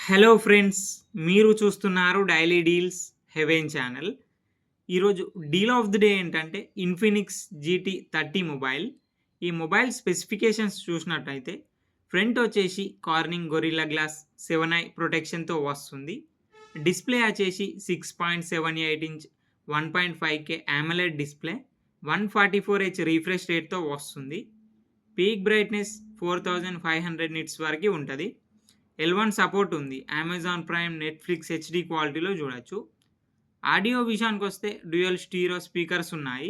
Hello friends, మీరు చూస్తున్నారు daily deals heaven channel. ఈరోజు డీల్ ఆఫ్ ది డే ఏంటంటే ఇన్ఫినిక్స్ జీటీ 30 మొబైల్. ఈ మొబైల్ స్పెసిఫికేషన్స్ చూసినట్టయితే ఫ్రంట్ వచ్చేసి కార్నింగ్ గొరిల్లా గ్లాస్ 7i ప్రొటెక్షన్తో వస్తుంది. డిస్ప్లే వచ్చేసి 6.78 inch 1.5K AMOLED display 144Hz refresh రేట్తో వస్తుంది. పీక్ బ్రైట్నెస్ 4500 నిట్స్ వరకు ఉంటుంది. L1 సపోర్ట్ ఉంది. అమెజాన్ ప్రైమ్, నెట్ఫ్లిక్స్ హెచ్డి క్వాలిటీలో చూడొచ్చు. ఆడియో విషయానికి వస్తే డ్యూయల్ స్టీరియో స్పీకర్స్ ఉన్నాయి.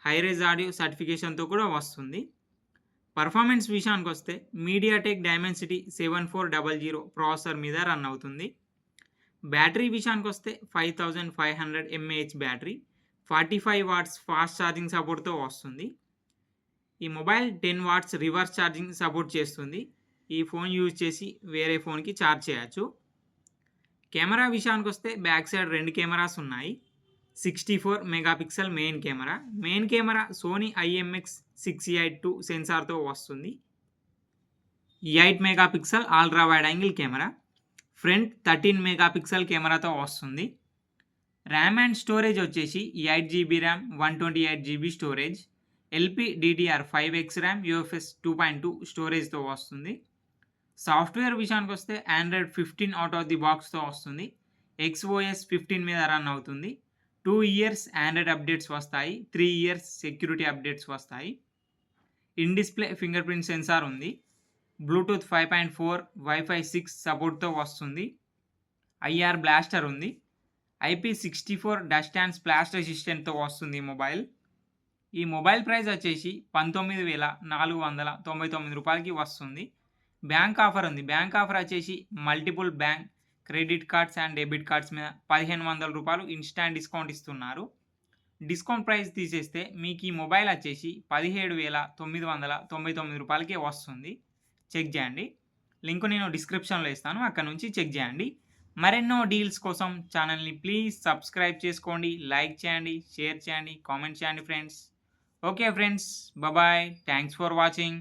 హైరేజ్ ఆడియో సర్టిఫికేషన్తో కూడా వస్తుంది. పర్ఫార్మెన్స్ విషయానికి వస్తే మీడియాటెక్ డైమెన్సిటీ 7400 ప్రాసెసర్ మీద రన్ అవుతుంది. బ్యాటరీ విషయానికి వస్తే 5500 mAh battery 45 watts fast charging సపోర్ట్తో వస్తుంది. ఈ mobile 10 watts reverse charging support చేస్తుంది. ఈ ఫోన్ యూజ్ చేసి వేరే ఫోన్కి ఛార్జ్ చేయొచ్చు. కెమెరా విషయానికి వస్తే బ్యాక్ సైడ్ 2 కెమెరాస్ ఉన్నాయి. 64 megapixel main camera Sony IMX682 సెన్సార్తో వస్తుంది. 8 megapixel ultra wide angle camera, front 13 megapixel కెమెరాతో వస్తుంది. ర్యామ్ అండ్ స్టోరేజ్ వచ్చేసి 8GB RAM, 128GB storage, LPDDR5X RAM, UFS 2.2 స్టోరేజ్తో వస్తుంది. సాఫ్ట్వేర్ విషయానికి వస్తే ఆండ్రాయిడ్ 15 అవుట్ ఆఫ్ ది బాక్స్తో వస్తుంది. XOS 15 మీద రన్ అవుతుంది. 2 ఇయర్స్ ఆండ్రాయిడ్ అప్డేట్స్ వస్తాయి. 3 ఇయర్స్ సెక్యూరిటీ అప్డేట్స్ వస్తాయి. In display finger print censor ఉంది. బ్లూటూత్ 5.4, వైఫై 6 సపోర్ట్తో వస్తుంది. IR బ్లాస్టర్ ఉంది. IP64 డస్ట్ అండ్ స్ప్లాష్ రెసిస్టెంట్తో వస్తుంది ఈ మొబైల్ ప్రైస్ వచ్చేసి 19,499 రూపాయలకి వస్తుంది. బ్యాంక్ ఆఫర్ ఉంది. బ్యాంక్ ఆఫర్ వచ్చేసి multiple bank credit cards and debit cards మీద 1500 రూపాయలు ఇన్స్టాంట్ డిస్కౌంట్ ఇస్తున్నారు. డిస్కౌంట్ ప్రైస్ తీసేస్తే మీకు ఈ మొబైల్ వచ్చేసి 17,999 రూపాయలకే వస్తుంది. చెక్ చేయండి. లింక్ నేను డిస్క్రిప్షన్లో ఇస్తాను, అక్కడ నుంచి చెక్ చేయండి. మరెన్నో డీల్స్ కోసం ఛానల్ని ప్లీజ్ సబ్స్క్రైబ్ చేసుకోండి, లైక్ చేయండి, షేర్ చేయండి, కామెంట్ చేయండి friends. Okay friends, bye. Thanks for watching.